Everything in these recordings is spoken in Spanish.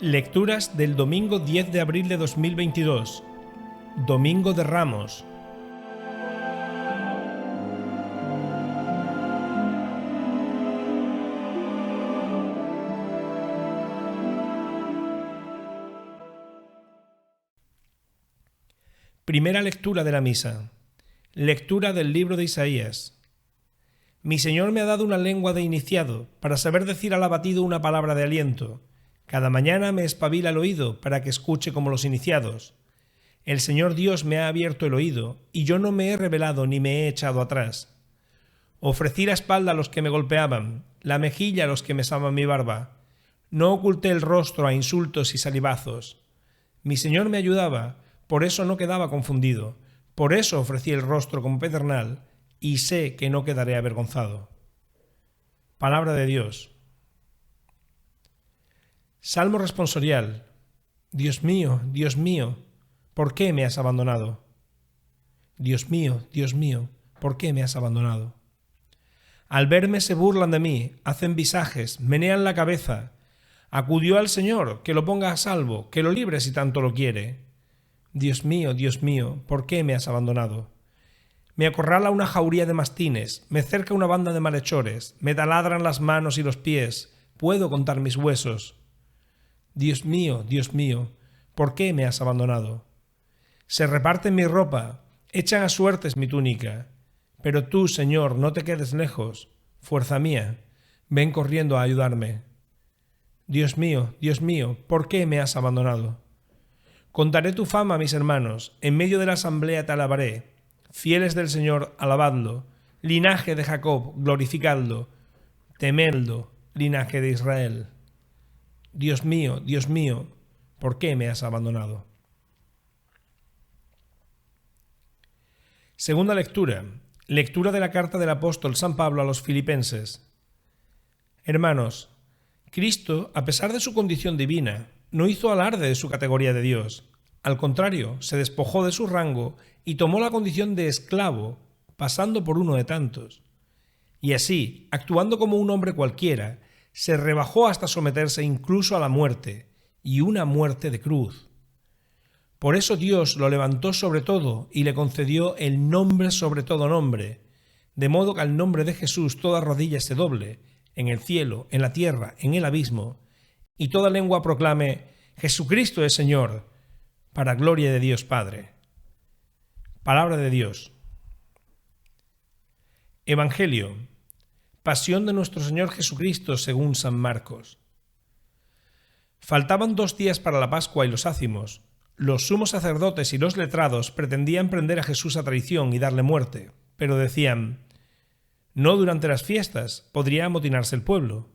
Lecturas del domingo 10 de abril de 2022, Domingo de Ramos. Primera lectura de la misa. Lectura del libro de Isaías. Mi Señor me ha dado una lengua de iniciado, para saber decir al abatido una palabra de aliento. Cada mañana me espabila el oído, para que escuche como los iniciados. El Señor Dios me ha abierto el oído, y yo no me he rebelado ni me he echado atrás. Ofrecí la espalda a los que me golpeaban, la mejilla a los que mesaban mi barba. No oculté el rostro a insultos y salivazos. Mi Señor me ayudaba, por eso no quedaba confundido. Por eso ofrecí el rostro como pedernal, y sé que no quedaré avergonzado. Palabra de Dios. Salmo responsorial. Dios mío, ¿por qué me has abandonado? Dios mío, ¿por qué me has abandonado? Al verme se burlan de mí, hacen visajes, menean la cabeza. Acudió al Señor, que lo ponga a salvo, que lo libre si tanto lo quiere. Dios mío, ¿por qué me has abandonado? Me acorrala una jauría de mastines, me cerca una banda de malhechores, me taladran las manos y los pies, puedo contar mis huesos. Dios mío, ¿por qué me has abandonado? Se reparten mi ropa, echan a suertes mi túnica. Pero tú, Señor, no te quedes lejos. Fuerza mía, ven corriendo a ayudarme. Dios mío, ¿por qué me has abandonado? Contaré tu fama a mis hermanos, en medio de la asamblea te alabaré. Fieles del Señor, alabadlo. Linaje de Jacob, glorificadlo. Temedlo, linaje de Israel. Dios mío, ¿por qué me has abandonado? Segunda lectura. Lectura de la carta del apóstol San Pablo a los Filipenses. Hermanos, Cristo, a pesar de su condición divina, no hizo alarde de su categoría de Dios. Al contrario, se despojó de su rango y tomó la condición de esclavo, pasando por uno de tantos. Y así, actuando como un hombre cualquiera, se rebajó hasta someterse incluso a la muerte, y una muerte de cruz. Por eso Dios lo levantó sobre todo y le concedió el nombre sobre todo nombre, de modo que al nombre de Jesús toda rodilla se doble, en el cielo, en la tierra, en el abismo, y toda lengua proclame: Jesucristo es Señor, para gloria de Dios Padre. Palabra de Dios. Evangelio. Pasión de nuestro Señor Jesucristo según San Marcos. Faltaban 2 días para la Pascua y los ácimos. Los sumos sacerdotes y los letrados pretendían prender a Jesús a traición y darle muerte, pero decían: no durante las fiestas, podría amotinarse el pueblo.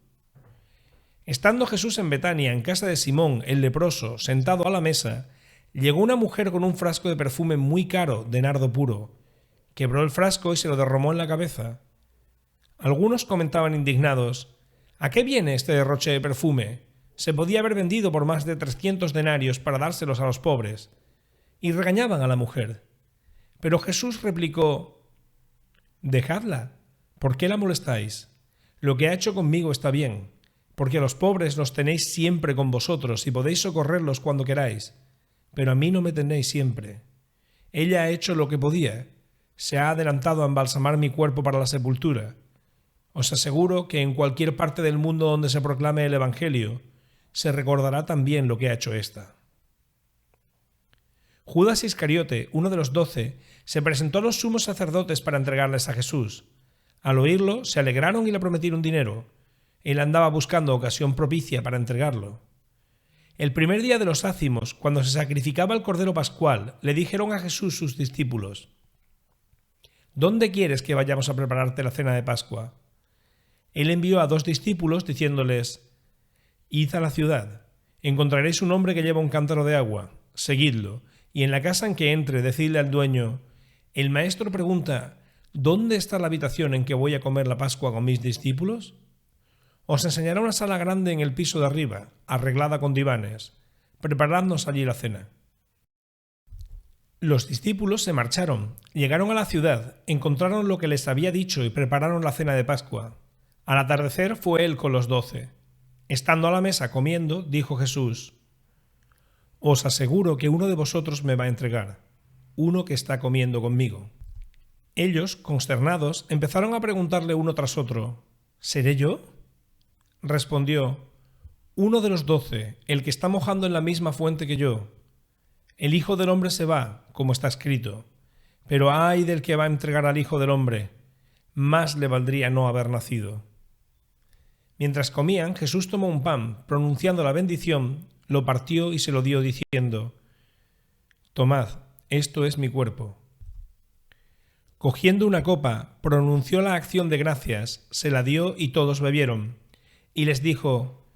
Estando Jesús en Betania, en casa de Simón, el leproso, sentado a la mesa, llegó una mujer con un frasco de perfume muy caro, de nardo puro. Quebró el frasco y se lo derramó en la cabeza. Algunos comentaban indignados: ¿a qué viene este derroche de perfume? Se podía haber vendido por más de 300 denarios para dárselos a los pobres. Y regañaban a la mujer. Pero Jesús replicó: dejadla, ¿por qué la molestáis? Lo que ha hecho conmigo está bien, porque a los pobres los tenéis siempre con vosotros y podéis socorrerlos cuando queráis, pero a mí no me tenéis siempre. Ella ha hecho lo que podía, se ha adelantado a embalsamar mi cuerpo para la sepultura. Os aseguro que en cualquier parte del mundo donde se proclame el Evangelio, se recordará también lo que ha hecho ésta. Judas Iscariote, uno de los 12, se presentó a los sumos sacerdotes para entregarles a Jesús. Al oírlo, se alegraron y le prometieron dinero. Él andaba buscando ocasión propicia para entregarlo. El primer día de los ácimos, cuando se sacrificaba el cordero pascual, le dijeron a Jesús sus discípulos: ¿dónde quieres que vayamos a prepararte la cena de Pascua? Él envió a 2 discípulos diciéndoles: id a la ciudad, encontraréis un hombre que lleva un cántaro de agua, seguidlo, y en la casa en que entre, decidle al dueño: el maestro pregunta, ¿dónde está la habitación en que voy a comer la Pascua con mis discípulos? Os enseñará una sala grande en el piso de arriba, arreglada con divanes. Preparadnos allí la cena. Los discípulos se marcharon, llegaron a la ciudad, encontraron lo que les había dicho y prepararon la cena de Pascua. Al atardecer fue él con los 12. Estando a la mesa comiendo, dijo Jesús: Os aseguro que uno de vosotros me va a entregar, uno que está comiendo conmigo. Ellos, consternados, empezaron a preguntarle uno tras otro, ¿seré yo? Respondió, uno de los 12, el que está mojando en la misma fuente que yo. El Hijo del Hombre se va, como está escrito, pero ay del que va a entregar al Hijo del Hombre, más le valdría no haber nacido. Mientras comían, Jesús tomó un pan, pronunciando la bendición, lo partió y se lo dio diciendo, tomad, esto es mi cuerpo. Cogiendo una copa, pronunció la acción de gracias, se la dio y todos bebieron. Y les dijo,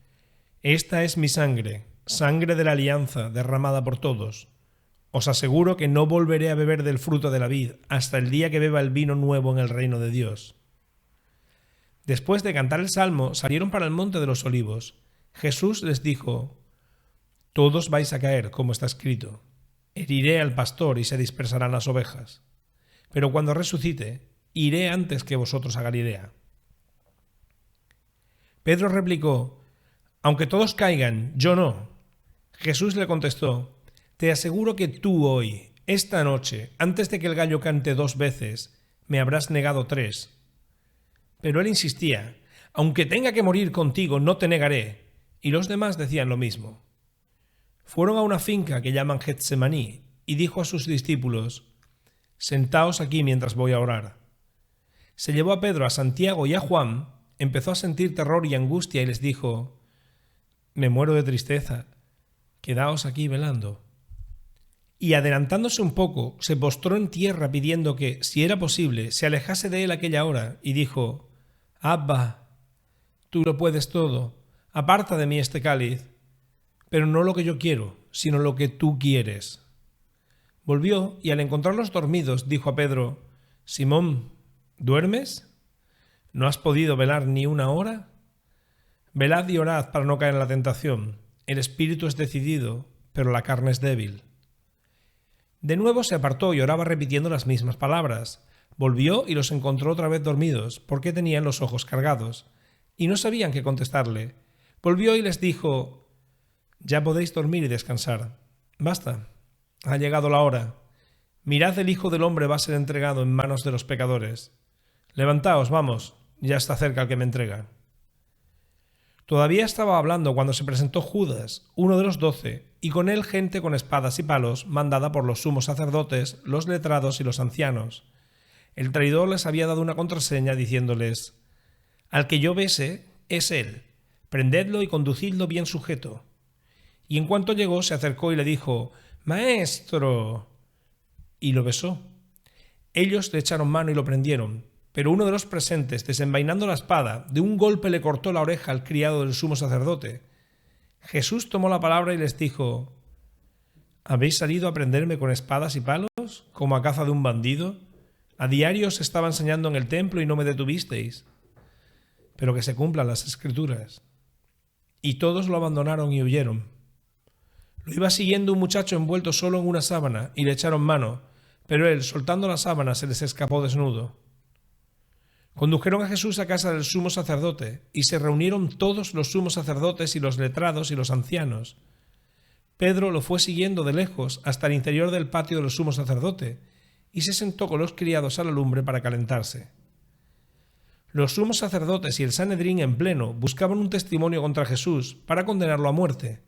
esta es mi sangre, sangre de la alianza, derramada por todos. Os aseguro que no volveré a beber del fruto de la vid hasta el día que beba el vino nuevo en el reino de Dios. Después de cantar el salmo, salieron para el monte de los olivos. Jesús les dijo, todos vais a caer, como está escrito. Heriré al pastor y se dispersarán las ovejas. Pero cuando resucite, iré antes que vosotros a Galilea. Pedro replicó, aunque todos caigan, yo no. Jesús le contestó, te aseguro que tú hoy, esta noche, antes de que el gallo cante 2 veces, me habrás negado 3. Pero él insistía, aunque tenga que morir contigo, no te negaré. Y los demás decían lo mismo. Fueron a una finca que llaman Getsemaní y dijo a sus discípulos, sentaos aquí mientras voy a orar. Se llevó a Pedro, a Santiago y a Juan, empezó a sentir terror y angustia y les dijo, me muero de tristeza, quedaos aquí velando. Y adelantándose un poco, se postró en tierra pidiendo que, si era posible, se alejase de él aquella hora, y dijo, Abba, tú lo puedes todo, aparta de mí este cáliz, pero no lo que yo quiero, sino lo que tú quieres. Volvió y al encontrarlos dormidos dijo a Pedro, Simón, ¿duermes? ¿No has podido velar ni una hora? Velad y orad para no caer en la tentación. El espíritu es decidido, pero la carne es débil. De nuevo se apartó y oraba repitiendo las mismas palabras. Volvió y los encontró otra vez dormidos, porque tenían los ojos cargados, y no sabían qué contestarle. Volvió y les dijo, ya podéis dormir y descansar. Basta. Ha llegado la hora. Mirad, el Hijo del Hombre va a ser entregado en manos de los pecadores. Levantaos, vamos, ya está cerca el que me entrega. Todavía estaba hablando cuando se presentó Judas, uno de los 12, y con él gente con espadas y palos, mandada por los sumos sacerdotes, los letrados y los ancianos. El traidor les había dado una contraseña diciéndoles, al que yo bese es él, prendedlo y conducidlo bien sujeto. Y en cuanto llegó se acercó y le dijo, Maestro, y lo besó. Ellos le echaron mano y lo prendieron, pero uno de los presentes, desenvainando la espada, de un golpe le cortó la oreja al criado del sumo sacerdote. Jesús tomó la palabra y les dijo, ¿habéis salido a prenderme con espadas y palos, como a caza de un bandido? A diario os estaba enseñando en el templo y no me detuvisteis. Pero que se cumplan las Escrituras. Y todos lo abandonaron y huyeron. Lo iba siguiendo un muchacho envuelto solo en una sábana y le echaron mano, pero él, soltando la sábana, se les escapó desnudo. Condujeron a Jesús a casa del sumo sacerdote y se reunieron todos los sumos sacerdotes y los letrados y los ancianos. Pedro lo fue siguiendo de lejos hasta el interior del patio del sumo sacerdote y se sentó con los criados a la lumbre para calentarse. Los sumos sacerdotes y el Sanedrín en pleno buscaban un testimonio contra Jesús para condenarlo a muerte,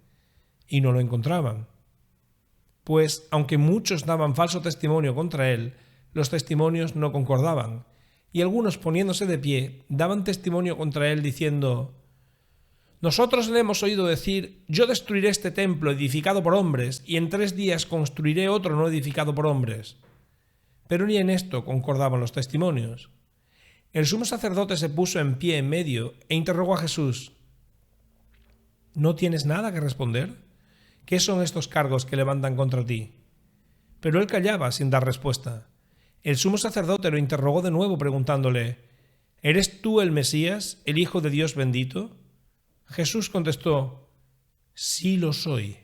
y no lo encontraban. Pues, aunque muchos daban falso testimonio contra él, los testimonios no concordaban, y algunos poniéndose de pie daban testimonio contra él diciendo, nosotros le hemos oído decir, yo destruiré este templo edificado por hombres, y en 3 días construiré otro no edificado por hombres. Pero ni en esto concordaban los testimonios. El sumo sacerdote se puso en pie en medio e interrogó a Jesús, ¿no tienes nada que responder? ¿Qué son estos cargos que levantan contra ti? Pero él callaba sin dar respuesta. El sumo sacerdote lo interrogó de nuevo preguntándole, ¿eres tú el Mesías, el Hijo de Dios bendito? Jesús contestó, sí lo soy.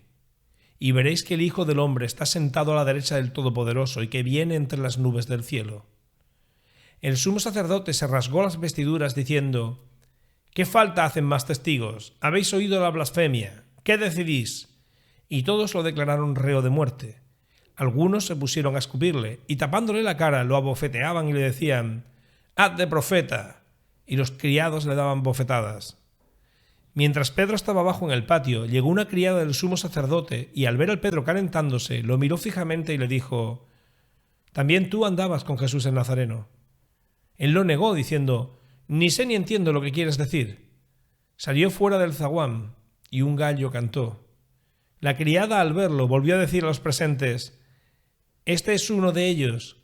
Y veréis que el Hijo del Hombre está sentado a la derecha del Todopoderoso y que viene entre las nubes del cielo. El sumo sacerdote se rasgó las vestiduras diciendo, ¿qué falta hacen más testigos? ¿Habéis oído la blasfemia? ¿Qué decidís? y todos lo declararon reo de muerte. Algunos se pusieron a escupirle, y tapándole la cara lo abofeteaban y le decían: «¡Haz de profeta!», y los criados le daban bofetadas. Mientras Pedro estaba abajo en el patio, llegó una criada del sumo sacerdote, y al ver al Pedro calentándose, lo miró fijamente y le dijo: «También tú andabas con Jesús el Nazareno». Él lo negó, diciendo: «Ni sé ni entiendo lo que quieres decir». Salió fuera del zaguán, y un gallo cantó. La criada, al verlo, volvió a decir a los presentes: «Este es uno de ellos»,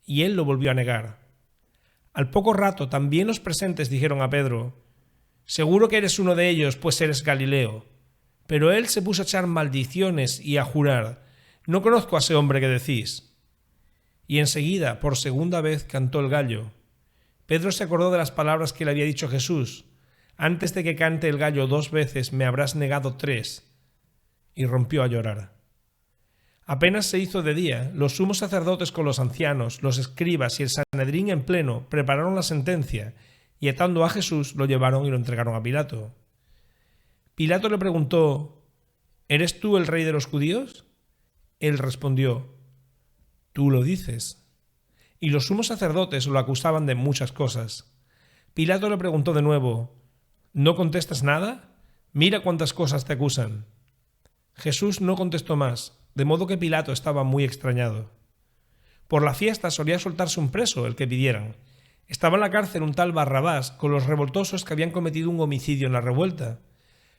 y él lo volvió a negar. Al poco rato, también los presentes dijeron a Pedro: «Seguro que eres uno de ellos, pues eres Galileo». Pero él se puso a echar maldiciones y a jurar: «No conozco a ese hombre que decís». Y enseguida, por segunda vez, cantó el gallo. Pedro se acordó de las palabras que le había dicho Jesús: «Antes de que cante el gallo 2 veces me habrás negado 3», y rompió a llorar. Apenas se hizo de día, los sumos sacerdotes con los ancianos, los escribas y el Sanedrín en pleno prepararon la sentencia, y atando a Jesús lo llevaron y lo entregaron a Pilato. Pilato le preguntó: «¿Eres tú el rey de los judíos?». Él respondió: «Tú lo dices». Y los sumos sacerdotes lo acusaban de muchas cosas. Pilato le preguntó de nuevo: «¿No contestas nada? Mira cuántas cosas te acusan». Jesús no contestó más, de modo que Pilato estaba muy extrañado. Por la fiesta solía soltarse un preso, el que pidieran. Estaba en la cárcel un tal Barrabás con los revoltosos que habían cometido un homicidio en la revuelta.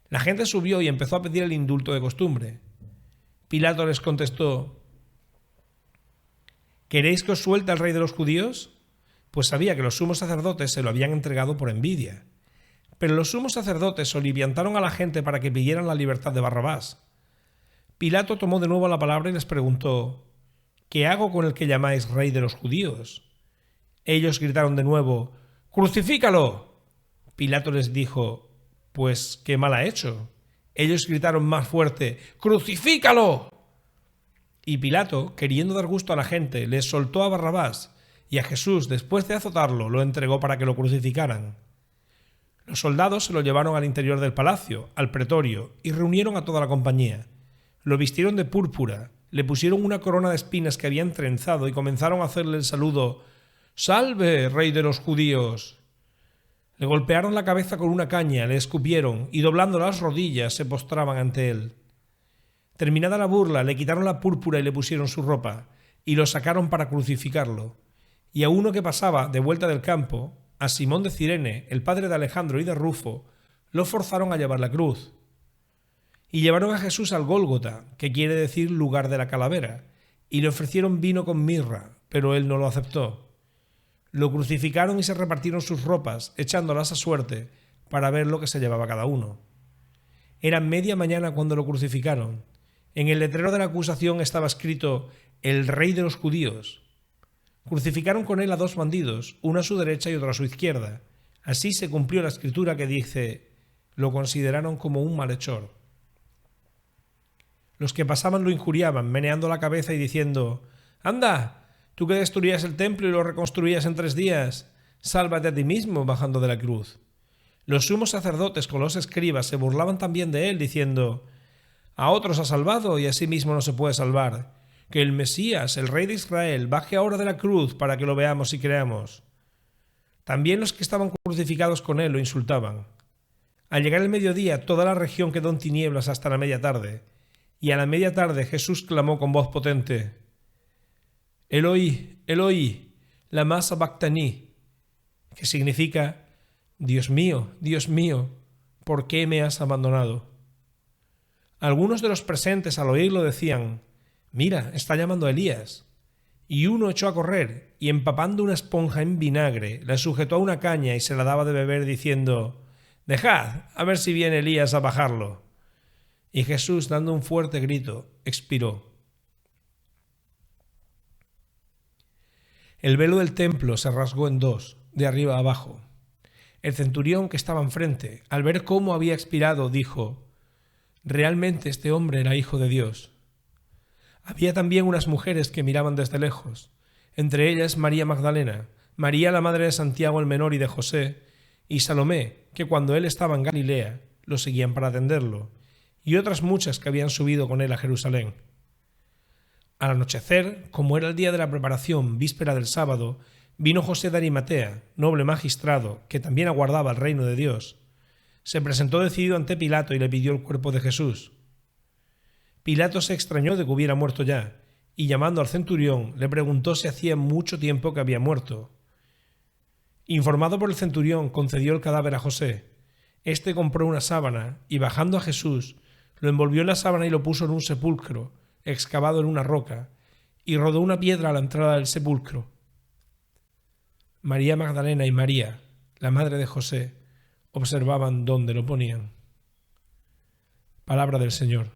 La gente subió y empezó a pedir el indulto de costumbre. Pilato les contestó: «¿Queréis que os suelte al rey de los judíos?». Pues sabía que los sumos sacerdotes se lo habían entregado por envidia. Pero los sumos sacerdotes soliviantaron a la gente para que pidieran la libertad de Barrabás. Pilato tomó de nuevo la palabra y les preguntó: «¿Qué hago con el que llamáis rey de los judíos?». Ellos gritaron de nuevo: «¡Crucifícalo!». Pilato les dijo: «Pues, ¿qué mal ha hecho?». Ellos gritaron más fuerte: «¡Crucifícalo!». Y Pilato, queriendo dar gusto a la gente, les soltó a Barrabás, y a Jesús, después de azotarlo, lo entregó para que lo crucificaran. Los soldados se lo llevaron al interior del palacio, al pretorio, y reunieron a toda la compañía. Lo vistieron de púrpura, le pusieron una corona de espinas que habían trenzado y comenzaron a hacerle el saludo: «¡Salve, rey de los judíos!». Le golpearon la cabeza con una caña, le escupieron y doblando las rodillas se postraban ante él. Terminada la burla, le quitaron la púrpura y le pusieron su ropa, y lo sacaron para crucificarlo. Y a uno que pasaba de vuelta del campo, a Simón de Cirene, el padre de Alejandro y de Rufo, lo forzaron a llevar la cruz. Y llevaron a Jesús al Gólgota, que quiere decir lugar de la calavera, y le ofrecieron vino con mirra, pero él no lo aceptó. Lo crucificaron y se repartieron sus ropas, echándolas a suerte, para ver lo que se llevaba cada uno. Era media mañana cuando lo crucificaron. En el letrero de la acusación estaba escrito: «El rey de los judíos». Crucificaron con él a 2 bandidos, uno a su derecha y otro a su izquierda. Así se cumplió la escritura que dice: «Lo consideraron como un malhechor». Los que pasaban lo injuriaban, meneando la cabeza y diciendo: «Anda, tú que destruías el templo y lo reconstruías en 3 días, sálvate a ti mismo bajando de la cruz». Los sumos sacerdotes con los escribas se burlaban también de él, diciendo: «A otros ha salvado y a sí mismo no se puede salvar. Que el Mesías, el rey de Israel, baje ahora de la cruz para que lo veamos y creamos». También los que estaban crucificados con él lo insultaban. Al llegar el mediodía, toda la región quedó en tinieblas hasta la media tarde. Y a la media tarde Jesús clamó con voz potente: «Eloi, Eloi, lama sabactani», que significa: Dios mío, ¿por qué me has abandonado?». Algunos de los presentes al oírlo decían: «Mira, está llamando a Elías». Y uno echó a correr, y empapando una esponja en vinagre, la sujetó a una caña y se la daba de beber, diciendo: «Dejad, a ver si viene Elías a bajarlo». Y Jesús, dando un fuerte grito, expiró. El velo del templo se rasgó en 2, de arriba a abajo. El centurión que estaba enfrente, al ver cómo había expirado, dijo: «Realmente este hombre era hijo de Dios». Había también unas mujeres que miraban desde lejos, entre ellas María Magdalena, María la madre de Santiago el menor y de José, y Salomé, que cuando él estaba en Galilea, lo seguían para atenderlo, y otras muchas que habían subido con él a Jerusalén. Al anochecer, como era el día de la preparación, víspera del sábado, vino José de Arimatea, noble magistrado, que también aguardaba el reino de Dios. Se presentó decidido ante Pilato y le pidió el cuerpo de Jesús. Pilato se extrañó de que hubiera muerto ya, y llamando al centurión, le preguntó si hacía mucho tiempo que había muerto. Informado por el centurión, concedió el cadáver a José. Este compró una sábana, y bajando a Jesús, lo envolvió en la sábana y lo puso en un sepulcro, excavado en una roca, y rodó una piedra a la entrada del sepulcro. María Magdalena y María, la madre de José, observaban dónde lo ponían. Palabra del Señor.